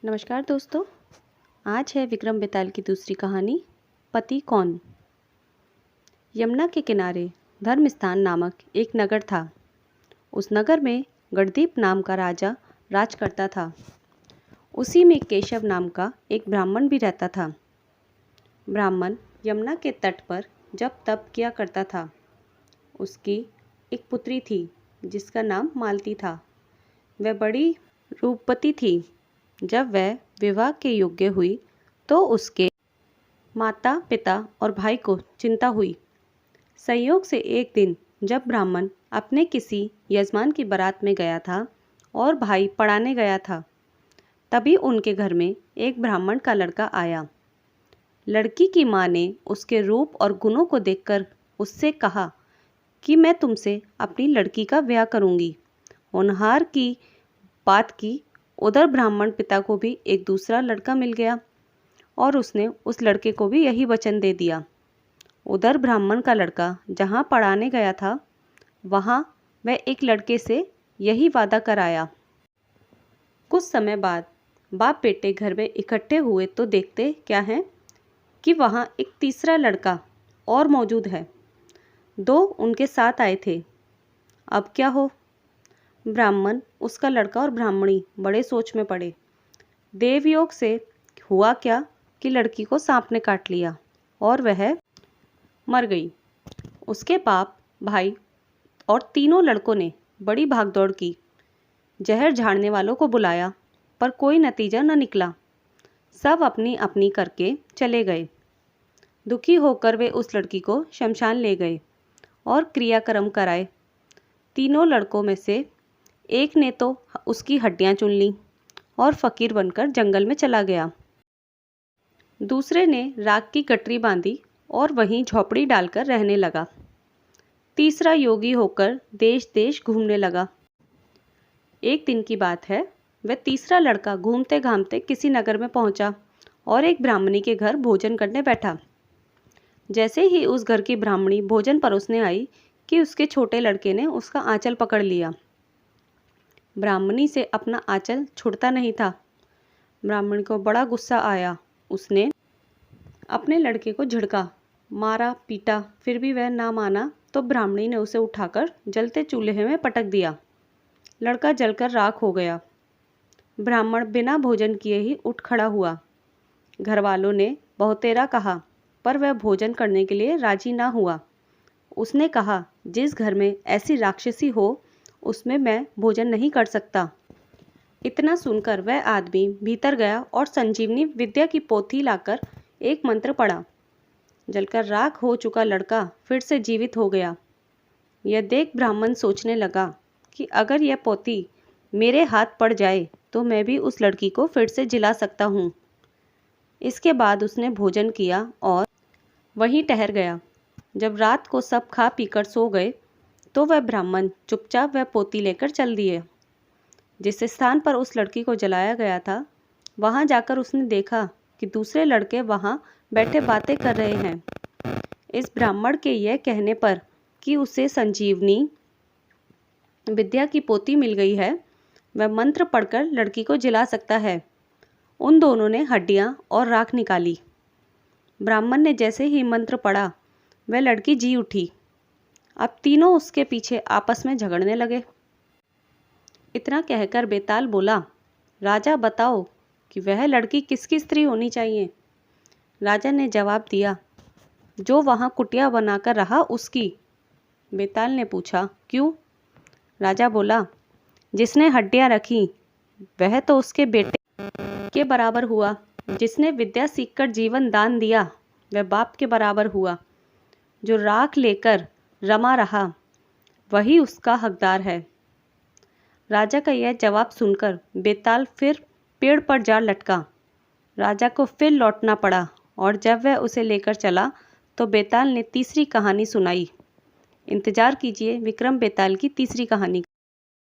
नमस्कार दोस्तों। आज है विक्रम बेताल की दूसरी कहानी, पति कौन। यमुना के किनारे धर्मस्थान नामक एक नगर था। उस नगर में गणदीप नाम का राजा राज करता था। उसी में केशव नाम का एक ब्राह्मण भी रहता था। ब्राह्मण यमुना के तट पर जप तप किया करता था। उसकी एक पुत्री थी जिसका नाम मालती था। वह बड़ी रूपवती थी। जब वह विवाह के योग्य हुई तो उसके माता पिता और भाई को चिंता हुई। संयोग से एक दिन जब ब्राह्मण अपने किसी यजमान की बारात में गया था और भाई पढ़ाने गया था, तभी उनके घर में एक ब्राह्मण का लड़का आया। लड़की की माँ ने उसके रूप और गुणों को देखकर उससे कहा कि मैं तुमसे अपनी लड़की का ब्याह करूँगी। होनहार की बात की उधर ब्राह्मण पिता को भी एक दूसरा लड़का मिल गया और उसने उस लड़के को भी यही वचन दे दिया। उधर ब्राह्मण का लड़का जहाँ पढ़ाने गया था वहाँ वह एक लड़के से यही वादा कर आया। कुछ समय बाद बाप बेटे घर में इकट्ठे हुए तो देखते क्या है कि वहाँ एक तीसरा लड़का और मौजूद है। दो उनके साथ आए थे। अब क्या हो। ब्राह्मण, उसका लड़का और ब्राह्मणी बड़े सोच में पड़े। देवयोग से हुआ क्या कि लड़की को सांप ने काट लिया और वह मर गई। उसके बाप, भाई और तीनों लड़कों ने बड़ी भागदौड़ की। जहर झाड़ने वालों को बुलाया पर कोई नतीजा न निकला। सब अपनी अपनी करके चले गए। दुखी होकर वे उस लड़की को शमशान ले गए और क्रियाक्रम कराए। तीनों लड़कों में से एक ने तो उसकी हड्डियां चुन लीं और फकीर बनकर जंगल में चला गया। दूसरे ने राख की गठरी बांधी और वहीं झोपड़ी डालकर रहने लगा। तीसरा योगी होकर देश देश घूमने लगा। एक दिन की बात है, वह तीसरा लड़का घूमते घामते किसी नगर में पहुंचा और एक ब्राह्मणी के घर भोजन करने बैठा। जैसे ही उस घर की ब्राह्मणी भोजन परोसने आई कि उसके छोटे लड़के ने उसका आंचल पकड़ लिया। ब्राह्मणी से अपना आंचल छूटता नहीं था। ब्राह्मण को बड़ा गुस्सा आया। उसने अपने लड़के को झिड़का, मारा, पीटा, फिर भी वह ना माना तो ब्राह्मणी ने उसे उठाकर जलते चूल्हे में पटक दिया। लड़का जलकर राख हो गया। ब्राह्मण बिना भोजन किए ही उठ खड़ा हुआ। घर वालों ने बहुतेरा कहा पर वह भोजन करने के लिए राजी ना हुआ। उसने कहा, जिस घर में ऐसी राक्षसी हो उसमें मैं भोजन नहीं कर सकता। इतना सुनकर वह आदमी भीतर गया और संजीवनी विद्या की पोथी लाकर एक मंत्र पढ़ा। जलकर राख हो चुका लड़का फिर से जीवित हो गया। यह देख ब्राह्मण सोचने लगा कि अगर यह पोथी मेरे हाथ पड़ जाए तो मैं भी उस लड़की को फिर से जिला सकता हूँ। इसके बाद उसने भोजन किया और वहीं ठहर गया। जब रात को सब खा पीकर सो गए तो वह ब्राह्मण चुपचाप वह पोथी लेकर चल दिए। जिस स्थान पर उस लड़की को जलाया गया था वहां जाकर उसने देखा कि दूसरे लड़के वहां बैठे बातें कर रहे हैं। इस ब्राह्मण के यह कहने पर कि उसे संजीवनी विद्या की पोथी मिल गई है, वह मंत्र पढ़कर लड़की को जिला सकता है। उन दोनों ने हड्डियां और राख निकाली। ब्राह्मण ने जैसे ही मंत्र पढ़ा वह लड़की जी उठी। अब तीनों उसके पीछे आपस में झगड़ने लगे। इतना कहकर बेताल बोला, राजा बताओ कि वह लड़की किसकी स्त्री होनी चाहिए। राजा ने जवाब दिया, जो वहाँ कुटिया बनाकर रहा उसकी। बेताल ने पूछा, क्यों। राजा बोला, जिसने हड्डियाँ रखी वह तो उसके बेटे के बराबर हुआ। जिसने विद्या सीखकर जीवन दान दिया वह बाप के बराबर हुआ। जो राख लेकर रमा रहा वही उसका हकदार है। राजा का यह जवाब सुनकर बेताल फिर पेड़ पर जा लटका। राजा को फिर लौटना पड़ा और जब वह उसे लेकर चला तो बेताल ने तीसरी कहानी सुनाई। इंतजार कीजिए विक्रम बेताल की तीसरी कहानी।